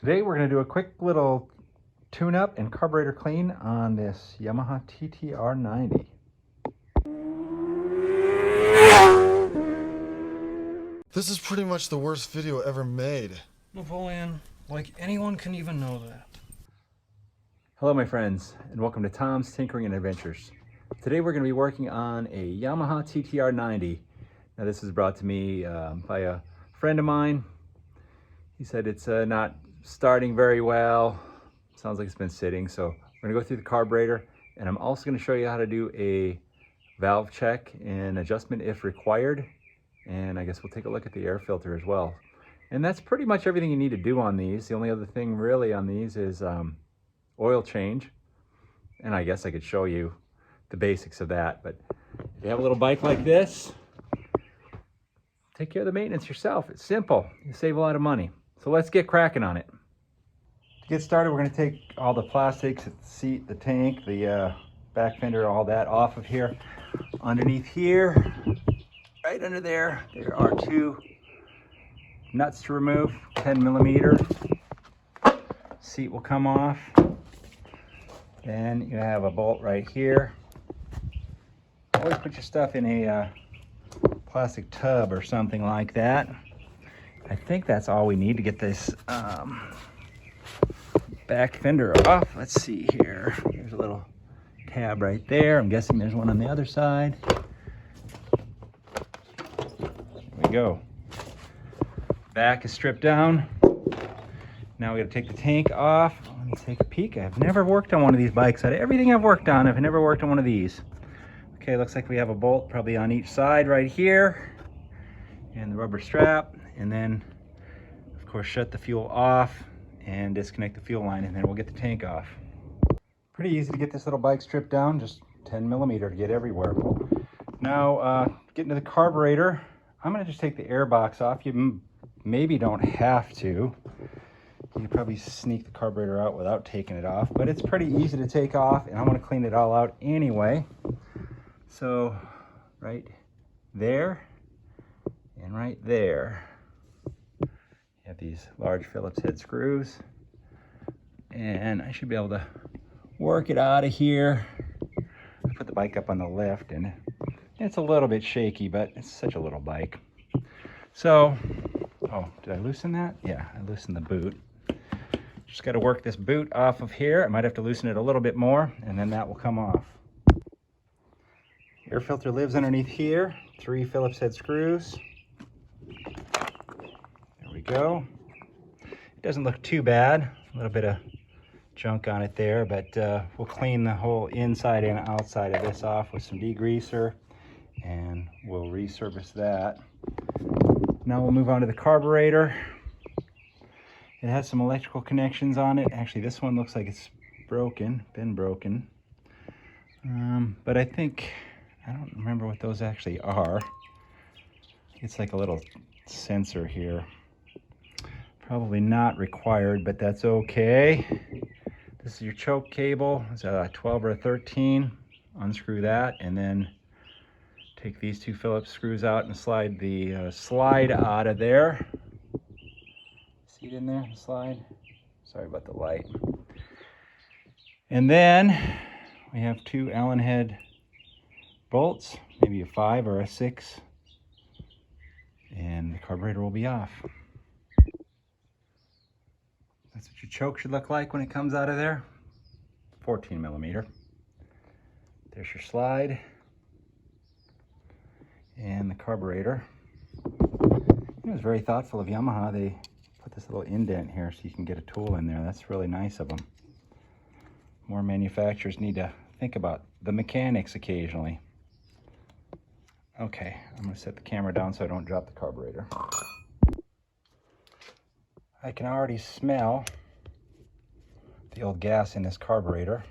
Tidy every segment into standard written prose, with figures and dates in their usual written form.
Today we're going to do a quick little tune-up and carburetor clean on this Yamaha TTR90. This is pretty much the worst video ever made. Napoleon, like anyone can even know that. Hello my friends, and welcome to Tom's Tinkering and Adventures. Today we're going to be working on a Yamaha TTR90. Now this is brought to me by a friend of mine. He said it's not starting very well. Sounds like it's been sitting, so we're going to go through the carburetor, and I'm also going to show you how to do a valve check and adjustment if required. And I guess we'll take a look at the air filter as well. And that's pretty much everything you need to do on these. The only other thing really on these is oil change. And I guess I could show you the basics of that. But if you have a little bike like this, take care of the maintenance yourself. It's simple. You save a lot of money. So let's get cracking on it. To get started, we're going to take all the plastics, the seat, the tank, the back fender, all that off of here. Underneath here, right under there, there are two nuts to remove, 10 millimeter. Seat will come off. Then you have a bolt right here. Always put your stuff in a plastic tub or something like that. I think that's all we need to get this back fender off. Let's see here. There's a little tab right there. I'm guessing there's one on the other side. There we go. Back is stripped down. Now we got to take the tank off. Let me take a peek. I've never worked on one of these bikes. Out of everything I've worked on, I've never worked on one of these. Okay, looks like we have a bolt probably on each side right here, and the rubber strap, and then of course shut the fuel off and disconnect the fuel line, and then we'll get the tank off. Pretty easy to get this little bike stripped down, just 10 millimeter to get everywhere. Now getting to the carburetor, I'm going to just take the air box off. You maybe don't have to. You could probably sneak the carburetor out without taking it off, but it's pretty easy to take off, and I'm going to clean it all out anyway. So right there and right there, you have these large Phillips head screws, and I should be able to work it out of here. I put the bike up on the lift, and it's a little bit shaky, but it's such a little bike. So, oh, did I loosen that? Yeah, I loosened the boot. Just got to work this boot off of here. I might have to loosen it a little bit more, and then that will come off. Air filter lives underneath here. 3 Phillips head screws. There we go. It doesn't look too bad. A little bit of junk on it there, but we'll clean the whole inside and outside of this off with some degreaser, and we'll resurface that. Now we'll move on to the carburetor. It has some electrical connections on it. Actually, this one looks like it's broken, been broken. But I don't remember what those actually are. It's like a little sensor here. Probably not required, but that's okay. This is your choke cable. It's a 12 or a 13. Unscrew that, and then take these 2 Phillips screws out and slide the slide out of there. See it in there, the slide? Sorry about the light. And then we have 2 Allen head bolts, maybe a 5 or a 6, and the carburetor will be off. That's what your choke should look like when it comes out of there. 14 millimeter. There's your slide and the carburetor. It was very thoughtful of Yamaha. They put this little indent here so you can get a tool in there. That's really nice of them. More manufacturers need to think about the mechanics occasionally. Okay, I'm going to set the camera down so I don't drop the carburetor. I can already smell the old gas in this carburetor.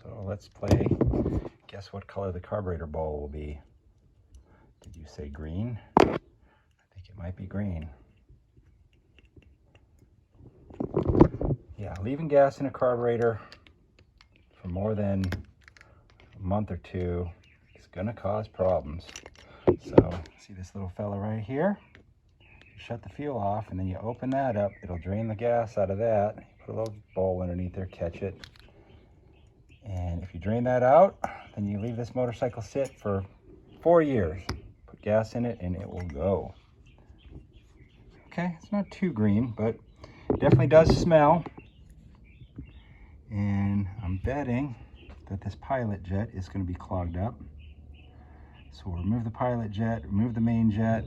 So let's play guess what color the carburetor bowl will be. Did you say green? I think it might be green. Yeah, leaving gas in a carburetor for more than a month or two is going to cause problems. So see this little fella right here? shut the fuel off, and then you open that up. It'll drain the gas out of that. Put a little bowl underneath there, catch it. And if you drain that out, then you leave this motorcycle sit for 4 years. Put gas in it and it will go. Okay, it's not too green, but it definitely does smell. And I'm betting that this pilot jet is going to be clogged up. So we'll remove the pilot jet, remove the main jet.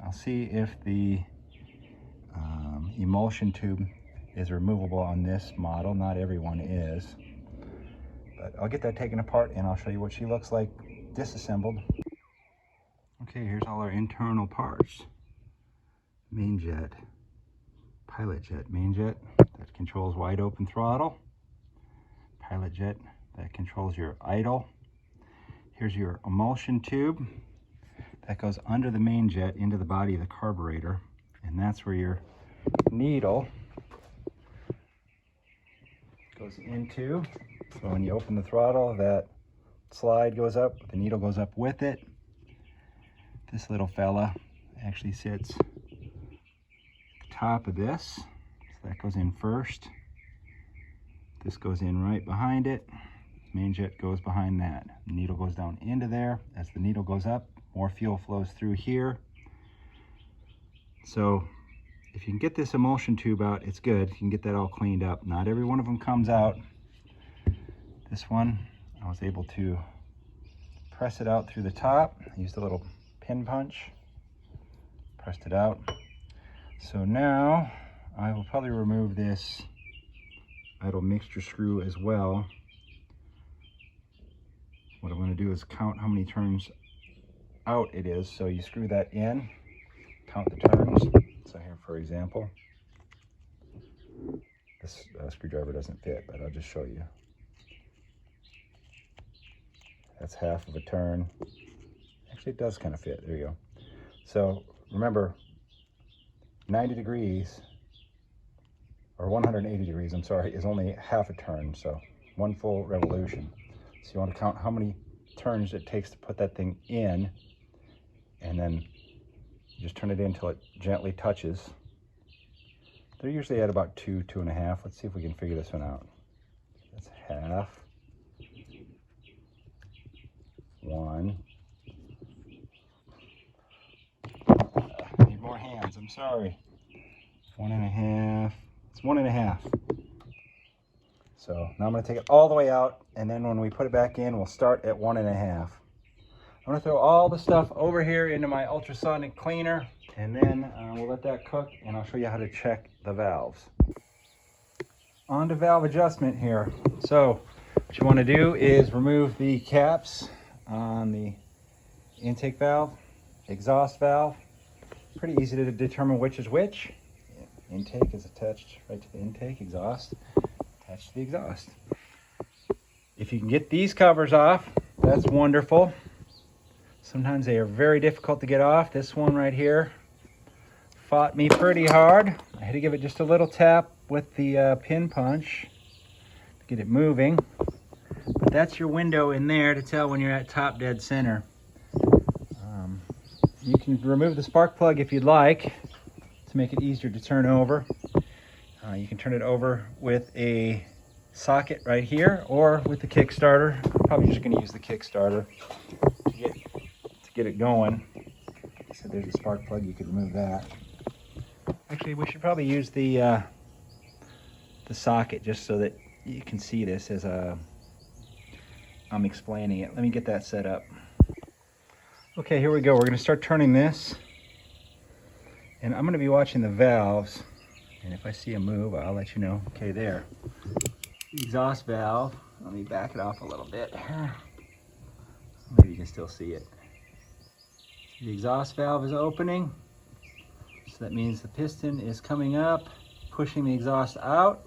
I'll see if the emulsion tube is removable on this model. Not everyone is. But I'll get that taken apart and I'll show you what she looks like disassembled. Okay, here's all our internal parts. Main jet, pilot jet, main jet that controls wide open throttle. Pilot jet that controls your idle. Here's your emulsion tube that goes under the main jet into the body of the carburetor, and that's where your needle goes into. So when you open the throttle, that slide goes up, the needle goes up with it. This little fella actually sits at the top of this, so that goes in first. This goes in right behind it. Main jet goes behind that. The needle goes down into there. As the needle goes up, more fuel flows through here. So if you can get this emulsion tube out, it's good. You can get that all cleaned up. Not every one of them comes out. This one, I was able to press it out through the top. I used a little pin punch, pressed it out. So now I will probably remove this idle mixture screw as well. What I'm going to do is count how many turns out it is. So you screw that in, count the turns. So here, for example, this screwdriver doesn't fit, but I'll just show you. That's half of a turn. Actually, it does kind of fit. There you go. So remember, 90 degrees, or 180 degrees, I'm sorry, is only half a turn, so one full revolution. So you want to count how many turns it takes to put that thing in, and then just turn it in until it gently touches. They're usually at about 2.5. Let's see if we can figure this one out. That's half. 1. I need more hands, I'm sorry. 1.5. It's 1.5. So now I'm going to take it all the way out, and then when we put it back in, we'll start at 1.5. I'm going to throw all the stuff over here into my ultrasonic cleaner, and then we'll let that cook, and I'll show you how to check the valves. On to valve adjustment here. So what you want to do is remove the caps on the intake valve, exhaust valve. Pretty easy to determine which is which. Intake is attached right to the intake, exhaust attached to the exhaust. If you can get these covers off, that's wonderful. Sometimes they are very difficult to get off. This one right here fought me pretty hard. I had to give it just a little tap with the pin punch to get it moving. But that's your window in there to tell when you're at top dead center. You can remove the spark plug if you'd like to make it easier to turn over. You can turn it over with a socket right here or with the Kickstarter. I'm probably just going to use the Kickstarter to get it going. So there's a spark plug, you could remove that. Actually, we should probably use the socket just so that you can see this as I'm explaining it. Let me get that set up. Okay, here we go. We're going to start turning this, and I'm going to be watching the valves, and if I see a move, I'll let you know. Okay, there. The exhaust valve. Let me back it off a little bit. Maybe you can still see it. The exhaust valve is opening, so that means the piston is coming up, pushing the exhaust out.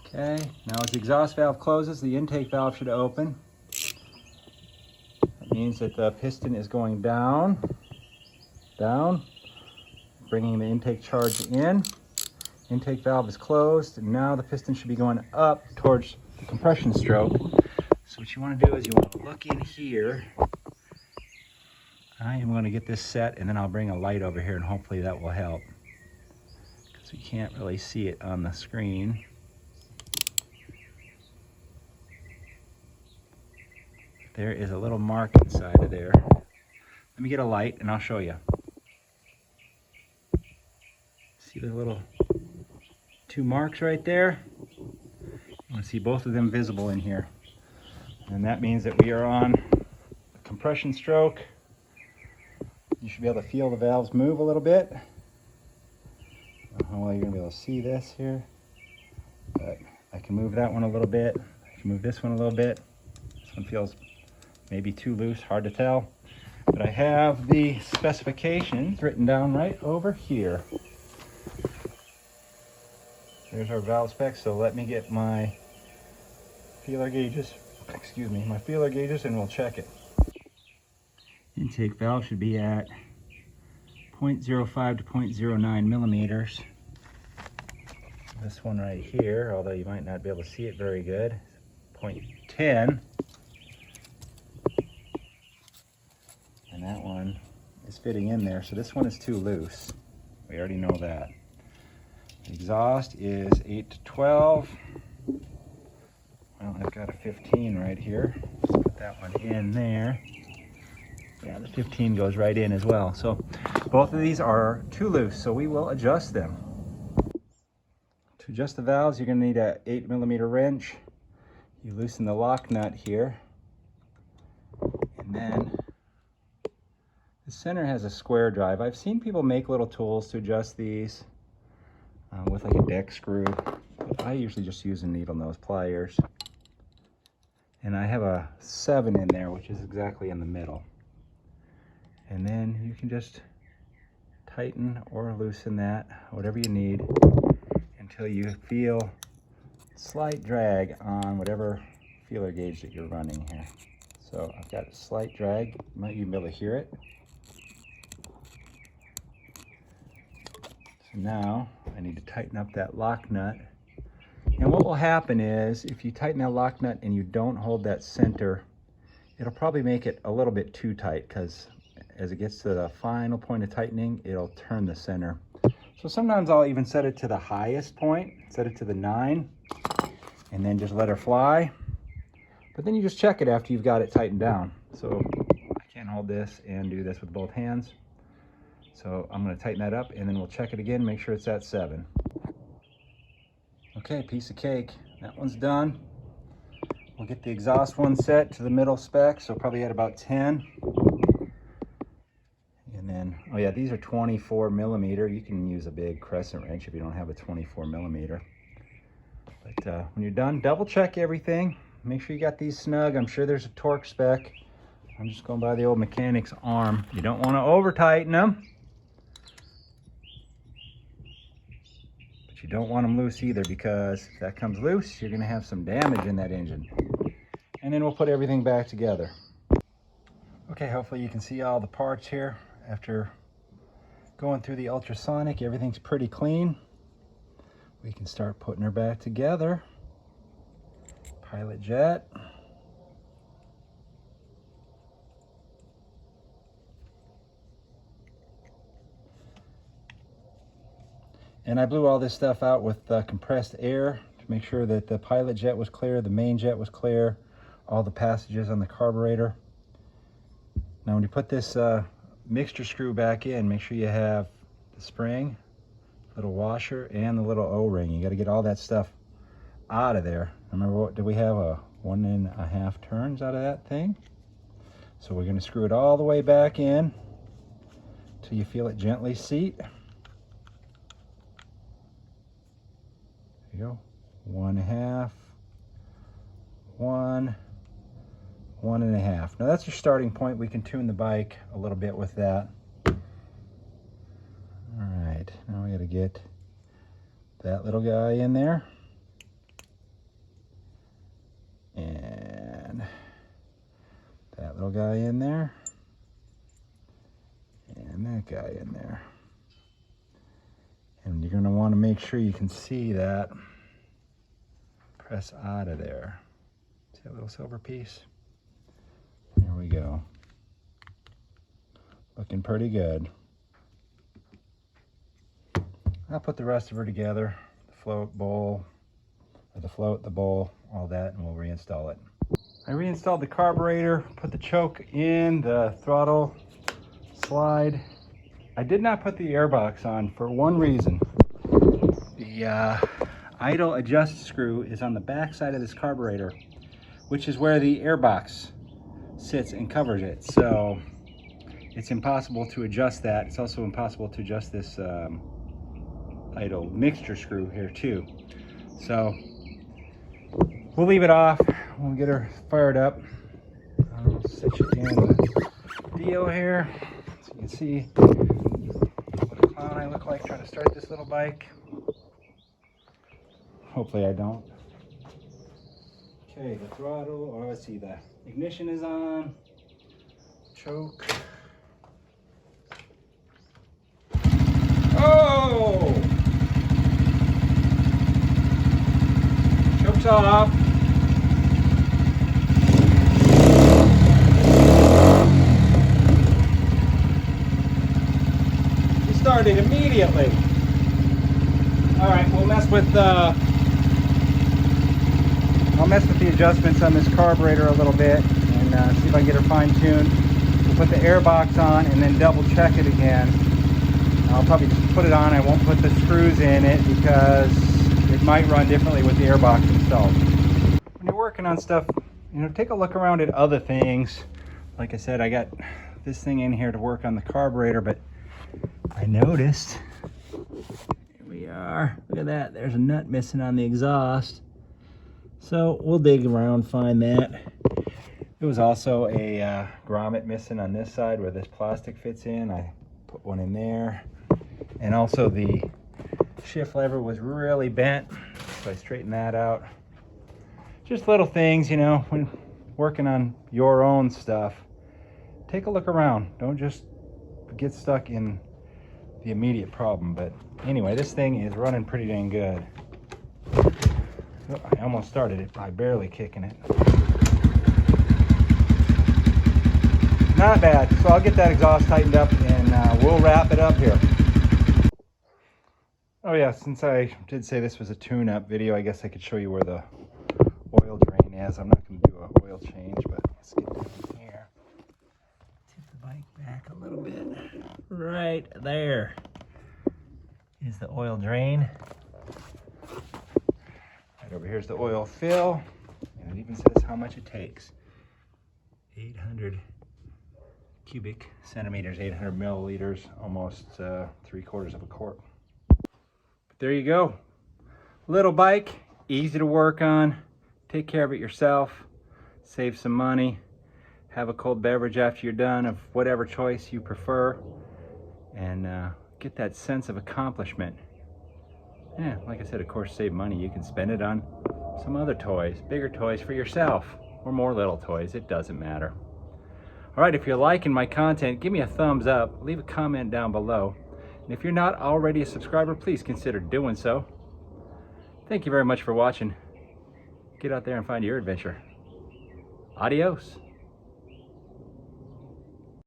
Okay, now as the exhaust valve closes, the intake valve should open. That means that the piston is going down, bringing the intake charge in. Intake valve is closed, and now the piston should be going up towards the compression stroke. So what you want to do is you want to look in here. I am going to get this set, and then I'll bring a light over here, and hopefully that will help, because we can't really see it on the screen. There is a little mark inside of there. Let me get a light and I'll show you. See the little two marks right there? You want to see both of them visible in here. And that means that we are on a compression stroke. You should be able to feel the valves move a little bit. I don't know how well you're going to be able to see this here, but I can move that one a little bit. I can move this one a little bit. This one feels maybe too loose, hard to tell. But I have the specifications written down right over here. There's our valve specs, so let me get my feeler gauges, my feeler gauges, and we'll check it. Intake valve should be at 0.05 to 0.09 millimeters. This one right here, although you might not be able to see it very good, 0.10. And that one is fitting in there, so this one is too loose. We already know that. The exhaust is 8 to 12. Well, I've got a 15 right here. Let's put that one in there. Yeah, the 15 goes right in as well. So both of these are too loose, so we will adjust them. To adjust the valves, you're going to need a 8mm wrench. You loosen the lock nut here, and then the center has a square drive. I've seen people make little tools to adjust these with like a deck screw, but I usually just use a needle nose pliers. And I have a 7 in there, which is exactly in the middle. And then you can just tighten or loosen that, whatever you need, until you feel slight drag on whatever feeler gauge that you're running here. So I've got a slight drag. You might even be able to hear it. So now I need to tighten up that lock nut. And what will happen is, if you tighten that lock nut and you don't hold that center, it'll probably make it a little bit too tight, because as it gets to the final point of tightening, it'll turn the center. So sometimes I'll even set it to the highest point, set it to the 9, and then just let her fly. But then you just check it after you've got it tightened down. So I can't hold this and do this with both hands. So I'm going to tighten that up, and then we'll check it again, make sure it's at 7. Okay, piece of cake. That one's done. We'll get the exhaust one set to the middle spec, so probably at about 10. And then, oh yeah, these are 24mm. You can use a big crescent wrench if you don't have a 24mm. But when you're done, double check everything. Make sure you got these snug. I'm sure there's a torque spec. I'm just going by the old mechanic's arm. You don't want to over tighten them, but you don't want them loose either, because if that comes loose, you're going to have some damage in that engine. And then we'll put everything back together. Okay, hopefully you can see all the parts here. After going through the ultrasonic, everything's pretty clean. We can start putting her back together. Pilot jet. And I blew all this stuff out with compressed air to make sure that the pilot jet was clear, the main jet was clear, all the passages on the carburetor. Now when you put this mixture screw back in, make sure you have the spring, little washer, and the little O-ring. You got to get all that stuff out of there. Remember, what did we have? A 1.5 turns out of that thing. So we're going to screw it all the way back in till you feel it gently seat. There you go. 1.5, 1, 1.5. Now that's your starting point. We can tune the bike a little bit with that. All right, now we got to get that little guy in there. And that little guy in there. And that guy in there. And you're going to want to make sure you can see that. Press out of there. See that little silver piece? There we go. Looking pretty good. I'll put the rest of her together. The float, bowl, or the float, the bowl, all that, and we'll reinstall it. I reinstalled the carburetor, put the choke in, the throttle slide. I did not put the airbox on for one reason. The idle adjust screw is on the back side of this carburetor, which is where the airbox sits and covers it. So it's impossible to adjust that. It's also impossible to adjust this idle mixture screw here too. So we'll leave it off. We'll get her fired up. I'll set you in the deal here so you can see what a clown I look like trying to start this little bike. Hopefully I don't. Okay, the throttle, or let's see, the ignition is on. Choke. Oh! Choke's off. She started immediately. All right, we'll mess with I'll mess with the adjustments on this carburetor a little bit and see if I can get her fine-tuned. We'll put the airbox on and then double check it again. I'll probably just put it on. I won't put the screws in it because it might run differently with the airbox installed. When you're working on stuff, you know, take a look around at other things. Like I said, I got this thing in here to work on the carburetor, but I noticed, here we are, look at that, there's a nut missing on the exhaust. So we'll dig around, find that. There was also a grommet missing on this side where this plastic fits in. I put one in there. And also the shift lever was really bent, so I straightened that out. Just little things, you know, when working on your own stuff, take a look around. Don't just get stuck in the immediate problem. But anyway, this thing is running pretty dang good. I almost started it by barely kicking it. Not bad. So I'll get that exhaust tightened up and we'll wrap it up here. Oh yeah, since I did say this was a tune-up video, I guess I could show you where the oil drain is. I'm not going to do an oil change, but let's get down here. Tip the bike back a little bit. Right there is the oil drain. Right over here is the oil fill, and it even says how much it takes. 800 cubic centimeters, 800 milliliters, almost 3/4 of a quart. But there you go. Little bike, easy to work on. Take care of it yourself. Save some money. Have a cold beverage after you're done of whatever choice you prefer, and get that sense of accomplishment. Yeah, like I said, of course, save money. You can spend it on some other toys, bigger toys for yourself, or more little toys. It doesn't matter. All right, if you're liking my content, give me a thumbs up. Leave a comment down below. And if you're not already a subscriber, please consider doing so. Thank you very much for watching. Get out there and find your adventure. Adios.